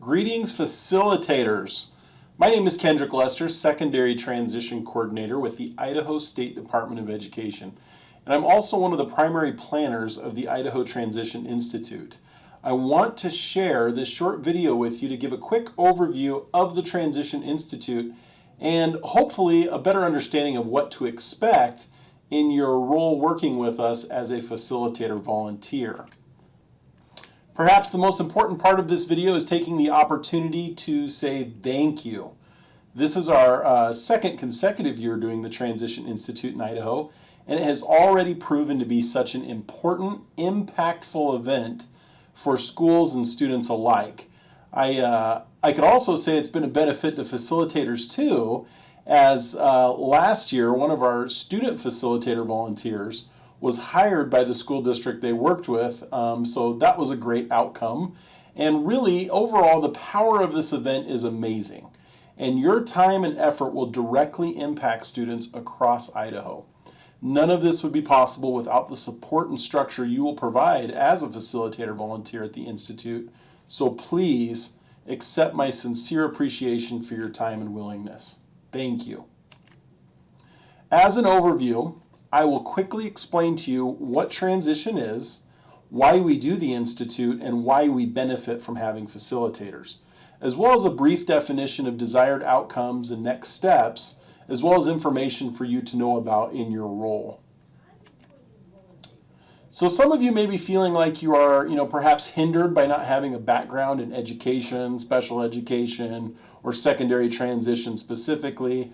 Greetings, facilitators. My name is Kendrick Lester, Secondary Transition Coordinator with the Idaho State Department of Education. And I'm also one of the primary planners of the Idaho Transition Institute. I want to share this short video with you to give a quick overview of the Transition Institute and hopefully a better understanding of what to expect in your role working with us as a facilitator volunteer. Perhaps the most important part of this video is taking the opportunity to say thank you. This is our second consecutive year doing the Transition Institute in Idaho, and it has already proven to be such an important, impactful event for schools and students alike. I could also say it's been a benefit to facilitators too, as last year one of our student facilitator volunteers was hired by the school district they worked with, so that was a great outcome. And really, overall, the power of this event is amazing. And your time and effort will directly impact students across Idaho. None of this would be possible without the support and structure you will provide as a facilitator volunteer at the Institute. So please accept my sincere appreciation for your time and willingness. Thank you. As an overview, I will quickly explain to you what transition is, why we do the Institute, and why we benefit from having facilitators, as well as a brief definition of desired outcomes and next steps, as well as information for you to know about in your role. So some of you may be feeling like you are, perhaps hindered by not having a background in education, special education, or secondary transition specifically,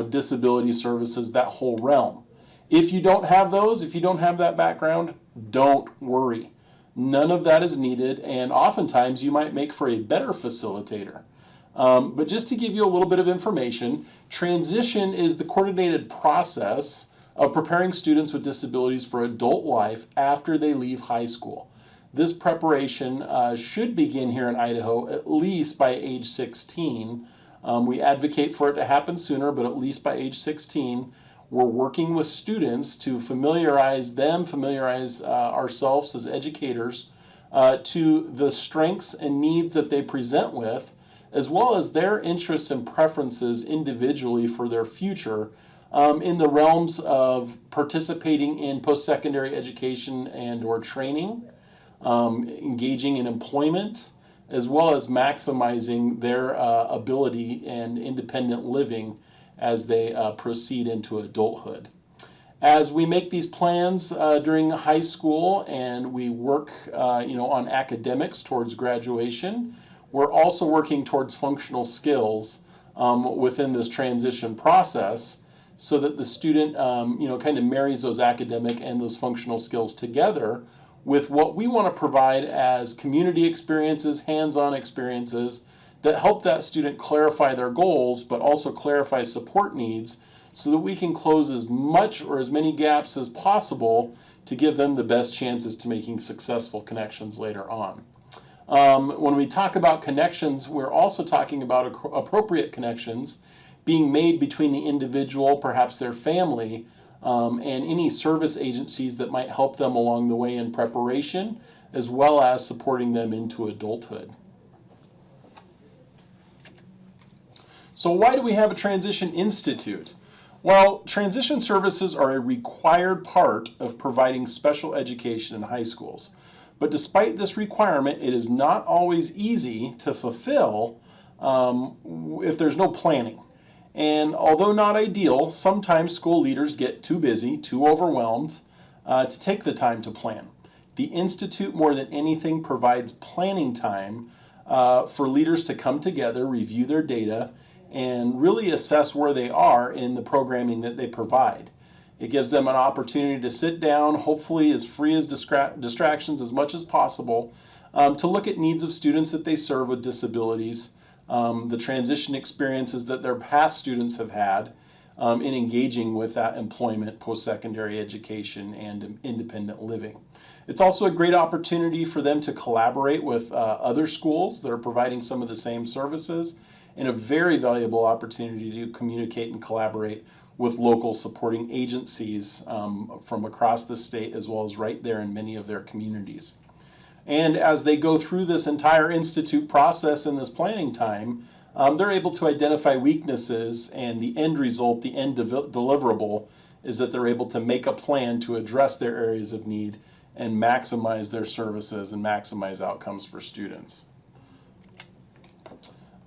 disability services, that whole realm. If you don't have those, if you don't have that background, don't worry. None of that is needed, and oftentimes you might make for a better facilitator. But just to give you a little bit of information, transition is the coordinated process of preparing students with disabilities for adult life after they leave high school. This preparation should begin here in Idaho at least by age 16. We advocate for it to happen sooner, but at least by age 16. We're working with students to familiarize ourselves as educators to the strengths and needs that they present with, as well as their interests and preferences individually for their future in the realms of participating in post-secondary education and or training, engaging in employment, as well as maximizing their ability and independent living as they proceed into adulthood. As we make these plans during high school and we work on academics towards graduation, we're also working towards functional skills within this transition process so that the student kind of marries those academic and those functional skills together with what we want to provide as community experiences, hands-on experiences that help that student clarify their goals, but also clarify support needs so that we can close as much or as many gaps as possible to give them the best chances to making successful connections later on. When we talk about connections, we're also talking about appropriate connections being made between the individual, perhaps their family, and any service agencies that might help them along the way in preparation, as well as supporting them into adulthood. So why do we have a Transition Institute? Well, transition services are a required part of providing special education in high schools. But despite this requirement, it is not always easy to fulfill if there's no planning. And although not ideal, sometimes school leaders get too busy, too overwhelmed to take the time to plan. The Institute, more than anything, provides planning time for leaders to come together, review their data, and really assess where they are in the programming that they provide. It gives them an opportunity to sit down, hopefully as free as distractions as much as possible, to look at needs of students that they serve with disabilities, the transition experiences that their past students have had in engaging with that employment, post-secondary education, and independent living. It's also a great opportunity for them to collaborate with other schools that are providing some of the same services, and a very valuable opportunity to communicate and collaborate with local supporting agencies from across the state, as well as right there in many of their communities. And as they go through this entire institute process in this planning time, they're able to identify weaknesses, and the end result, the end deliverable, is that they're able to make a plan to address their areas of need and maximize their services and maximize outcomes for students.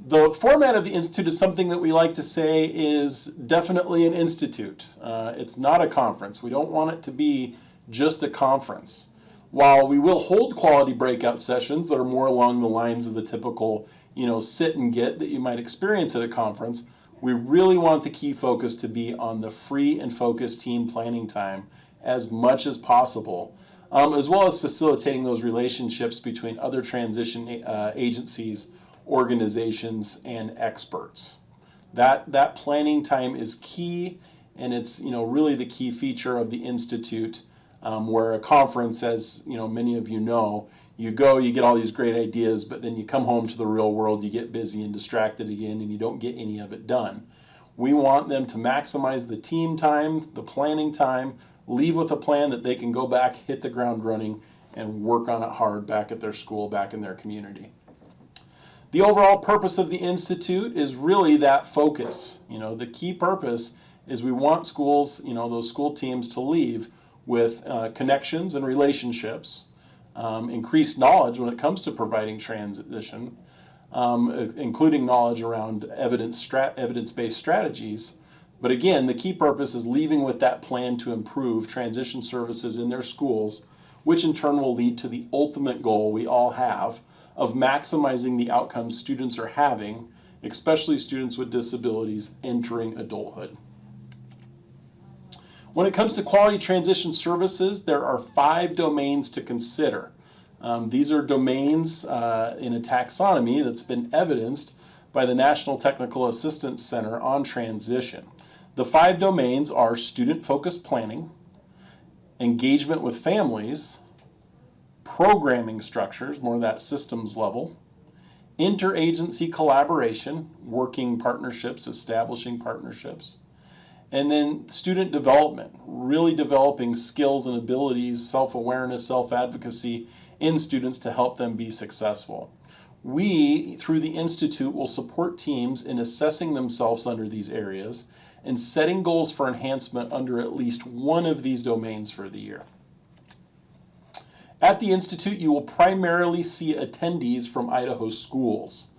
The format of the Institute is something that we like to say is definitely an institute. It's not a conference. We don't want it to be just a conference. While we will hold quality breakout sessions that are more along the lines of the typical, sit and get that you might experience at a conference, we really want the key focus to be on the free and focused team planning time as much as possible, as well as facilitating those relationships between other transition agencies, organizations, and experts. That planning time is key, and it's really the key feature of the Institute, where a conference, as many of you know, you go, you get all these great ideas, but then you come home to the real world, you get busy and distracted again, and you don't get any of it done. We want them to maximize the team time, the planning time, leave with a plan that they can go back, hit the ground running, and work on it hard back at their school, back in their community. The overall purpose of the Institute is really that focus. The key purpose is we want schools, those school teams to leave with connections and relationships, increased knowledge when it comes to providing transition, including knowledge around evidence-based strategies. But again, the key purpose is leaving with that plan to improve transition services in their schools, which in turn will lead to the ultimate goal we all have of maximizing the outcomes students are having, especially students with disabilities entering adulthood. When it comes to quality transition services, there are 5 domains to consider. These are domains in a taxonomy that's been evidenced by the National Technical Assistance Center on transition. The 5 domains are student-focused planning, engagement with families, programming structures, more of that systems level, interagency collaboration, working partnerships, establishing partnerships, and then student development, really developing skills and abilities, self-awareness, self-advocacy in students to help them be successful. We, through the Institute, will support teams in assessing themselves under these areas and setting goals for enhancement under at least one of these domains for the year. At the Institute, you will primarily see attendees from Idaho schools.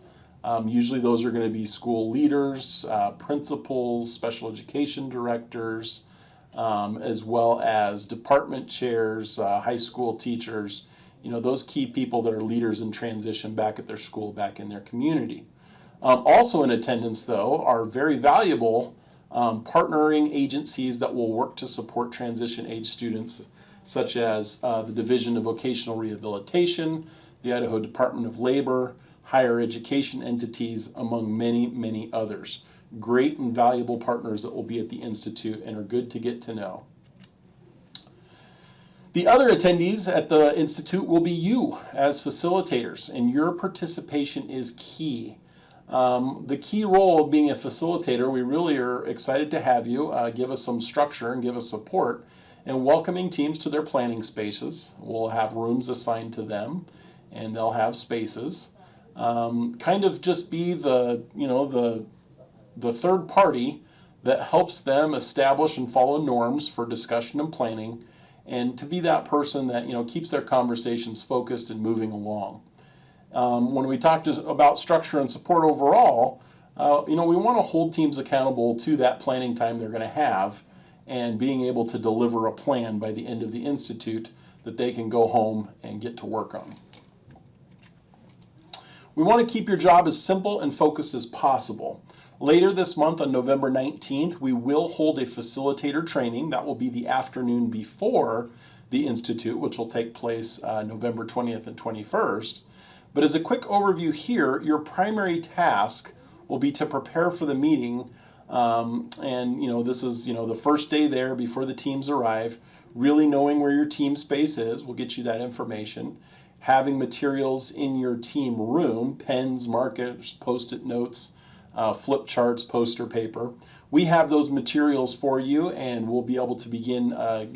Usually those are going to be school leaders, principals, special education directors, as well as department chairs, high school teachers, those key people that are leaders in transition back at their school, back in their community. Also in attendance, though, are very valuable partnering agencies that will work to support transition age students, such as the Division of Vocational Rehabilitation, the Idaho Department of Labor, higher education entities, among many, many others. Great and valuable partners that will be at the Institute and are good to get to know. The other attendees at the Institute will be you as facilitators, and your participation is key. The key role of being a facilitator, we really are excited to have you give us some structure and give us support in welcoming teams to their planning spaces. We'll have rooms assigned to them, and they'll have spaces. Kind of just be the third party that helps them establish and follow norms for discussion and planning, and to be that person that keeps their conversations focused and moving along. When we talked about structure and support overall, we want to hold teams accountable to that planning time they're going to have, and being able to deliver a plan by the end of the Institute that they can go home and get to work on. We want to keep your job as simple and focused as possible. Later this month on November 19th, we will hold a facilitator training. That will be the afternoon before the Institute, which will take place November 20th and 21st. But as a quick overview here, your primary task will be to prepare for the meeting. This is the first day there before the teams arrive. Really knowing where your team space is will get you that information. Having materials in your team room, pens, markers, post-it notes, flip charts, poster paper. We have those materials for you, and we'll be able to begin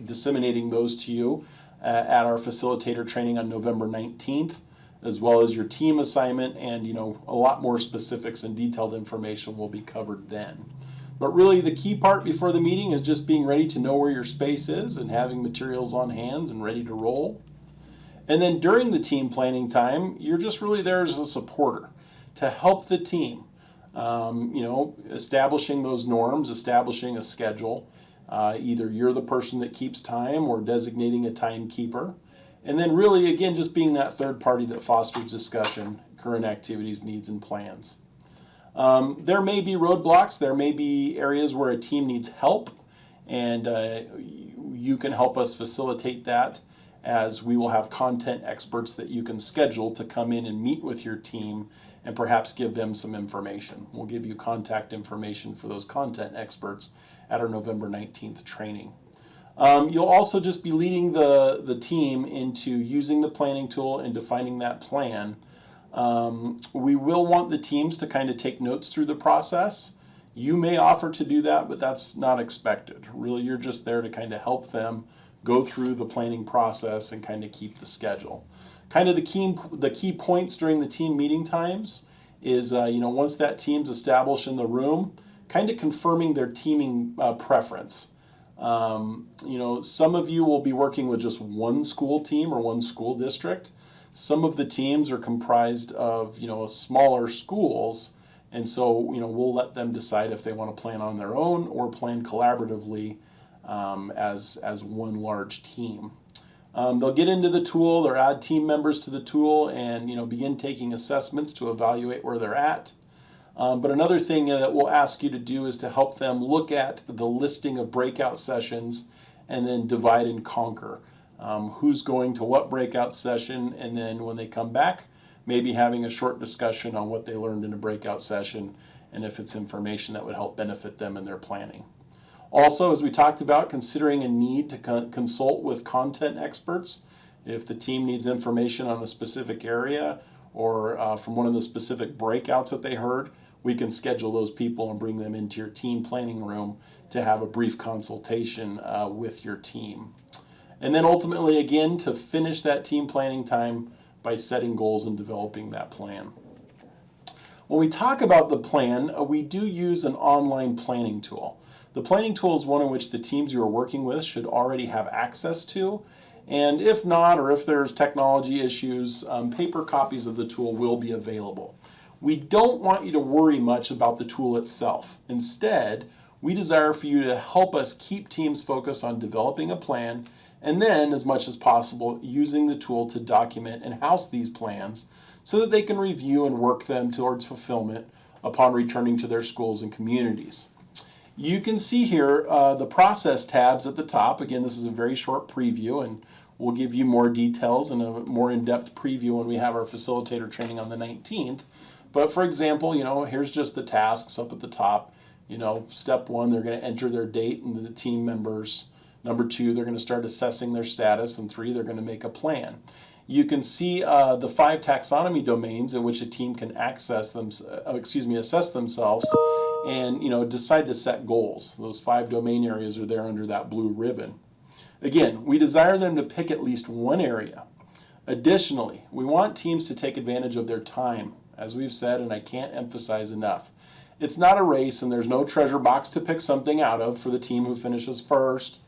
disseminating those to you at our facilitator training on November 19th, as well as your team assignment, and a lot more specifics and detailed information will be covered then. But really the key part before the meeting is just being ready to know where your space is and having materials on hand and ready to roll. And then during the team planning time, you're just really there as a supporter to help the team, establishing those norms, establishing a schedule. Either you're the person that keeps time or designating a timekeeper. And then really, again, just being that third party that fosters discussion, current activities, needs, and plans. There may be roadblocks. There may be areas where a team needs help, and you can help us facilitate that, as we will have content experts that you can schedule to come in and meet with your team and perhaps give them some information. We'll give you contact information for those content experts at our November 19th training. You'll also just be leading the team into using the planning tool and defining that plan. We will want the teams to kind of take notes through the process. You may offer to do that, but that's not expected. Really, you're just there to kind of help them go through the planning process and kind of keep the schedule. Kind of the key points during the team meeting times is, once that team's established in the room, kind of confirming their teaming preference. Some of you will be working with just one school team or one school district. Some of the teams are comprised of, smaller schools, and so, we'll let them decide if they want to plan on their own or plan collaboratively as one large team. They'll get into the tool, they'll add team members to the tool, and begin taking assessments to evaluate where they're at. But another thing that we'll ask you to do is to help them look at the listing of breakout sessions and then divide and conquer. Who's going to what breakout session, and then when they come back, maybe having a short discussion on what they learned in a breakout session and if it's information that would help benefit them in their planning. Also, as we talked about, considering a need to consult with content experts. If the team needs information on a specific area or from one of the specific breakouts that they heard, we can schedule those people and bring them into your team planning room to have a brief consultation with your team. And then ultimately, again, to finish that team planning time by setting goals and developing that plan. When we talk about the plan, we do use an online planning tool. The planning tool is one in which the teams you are working with should already have access to. And if not, or if there's technology issues, paper copies of the tool will be available. We don't want you to worry much about the tool itself. Instead, we desire for you to help us keep teams focused on developing a plan, and then, as much as possible, using the tool to document and house these plans so that they can review and work them towards fulfillment upon returning to their schools and communities. You can see here the process tabs at the top. Again, this is a very short preview, and we'll give you more details and a more in-depth preview when we have our facilitator training on the 19th. But for example, here's just the tasks up at the top. Step 1, they're going to enter their date and the team members. Number 2, they're going to start assessing their status, and 3, they're going to make a plan. You can see the 5 taxonomy domains in which a team can assess themselves and decide to set goals. Those 5 domain areas are there under that blue ribbon. Again, we desire them to pick at least one area. Additionally, we want teams to take advantage of their time, as we've said, and I can't emphasize enough. It's not a race, and there's no treasure box to pick something out of for the team who finishes first.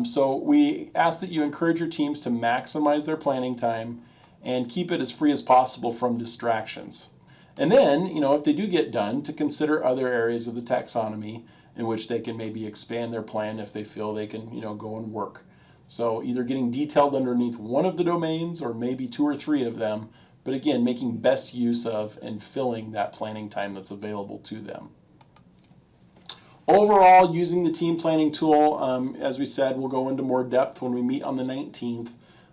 So we ask that you encourage your teams to maximize their planning time and keep it as free as possible from distractions. And then, if they do get done, to consider other areas of the taxonomy in which they can maybe expand their plan if they feel they can, go and work. So either getting detailed underneath one of the domains or maybe 2 or 3 of them, but again, making best use of and filling that planning time that's available to them. Overall, using the team planning tool, as we said, we'll go into more depth when we meet on the 19th,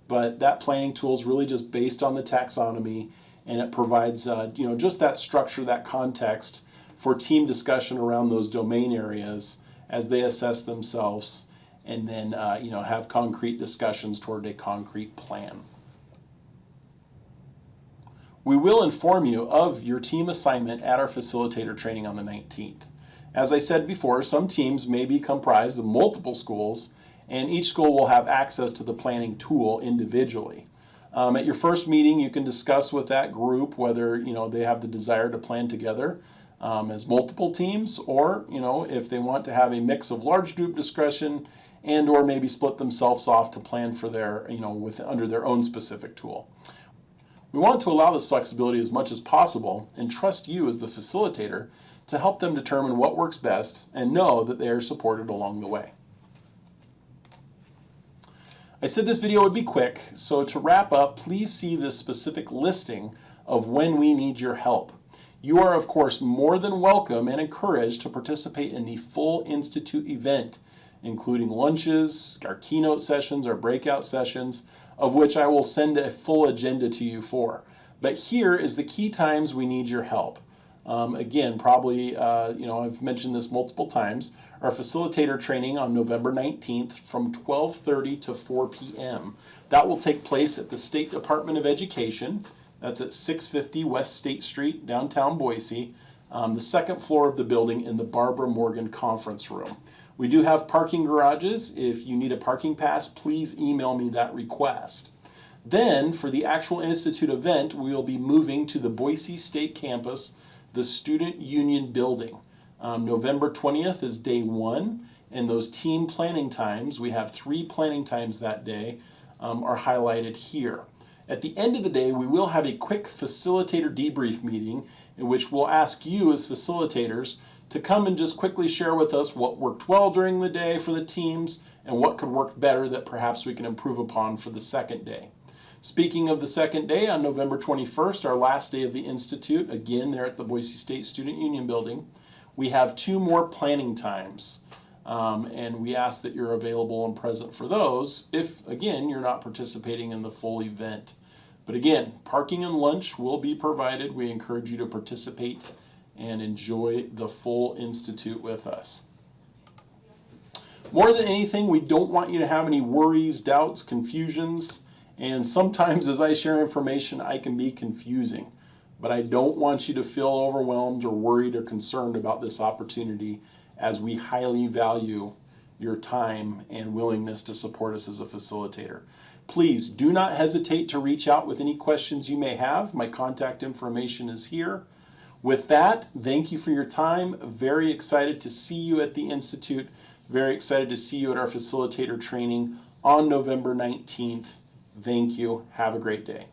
but that planning tool is really just based on the taxonomy, and it provides just that structure, that context for team discussion around those domain areas as they assess themselves and then have concrete discussions toward a concrete plan. We will inform you of your team assignment at our facilitator training on the 19th. As I said before, some teams may be comprised of multiple schools, and each school will have access to the planning tool individually. At your first meeting, you can discuss with that group whether they have the desire to plan together as multiple teams, or if they want to have a mix of large group discussion and or maybe split themselves off to plan for their under their own specific tool. We want to allow this flexibility as much as possible and trust you as the facilitator to help them determine what works best and know that they are supported along the way. I said this video would be quick, so to wrap up, please see this specific listing of when we need your help. You are, of course, more than welcome and encouraged to participate in the full Institute event, including lunches, our keynote sessions, our breakout sessions, of which I will send a full agenda to you for. But here is the key times we need your help. Again, probably, I've mentioned this multiple times, our facilitator training on November 19th from 12:30 to 4 p.m. That will take place at the State Department of Education. That's at 650 West State Street, downtown Boise, the second floor of the building in the Barbara Morgan Conference Room. We do have parking garages. If you need a parking pass, please email me that request. Then, for the actual Institute event, we will be moving to the Boise State campus, the Student Union Building. November 20th is day one, and those team planning times, we have 3 planning times that day, are highlighted here. At the end of the day, we will have a quick facilitator debrief meeting in which we'll ask you as facilitators to come and just quickly share with us what worked well during the day for the teams and what could work better that perhaps we can improve upon for the second day. Speaking of the second day, on November 21st, our last day of the Institute, again there at the Boise State Student Union Building, we have 2 more planning times. And we ask that you're available and present for those if, again, you're not participating in the full event. But again, parking and lunch will be provided. We encourage you to participate and enjoy the full Institute with us. More than anything, we don't want you to have any worries, doubts, confusions, and sometimes as I share information, I can be confusing. But I don't want you to feel overwhelmed or worried or concerned about this opportunity, as we highly value your time and willingness to support us as a facilitator. Please do not hesitate to reach out with any questions you may have. My contact information is here. With that, thank you for your time. Very excited to see you at the Institute. Very excited to see you at our facilitator training on November 19th. Thank you. Have a great day.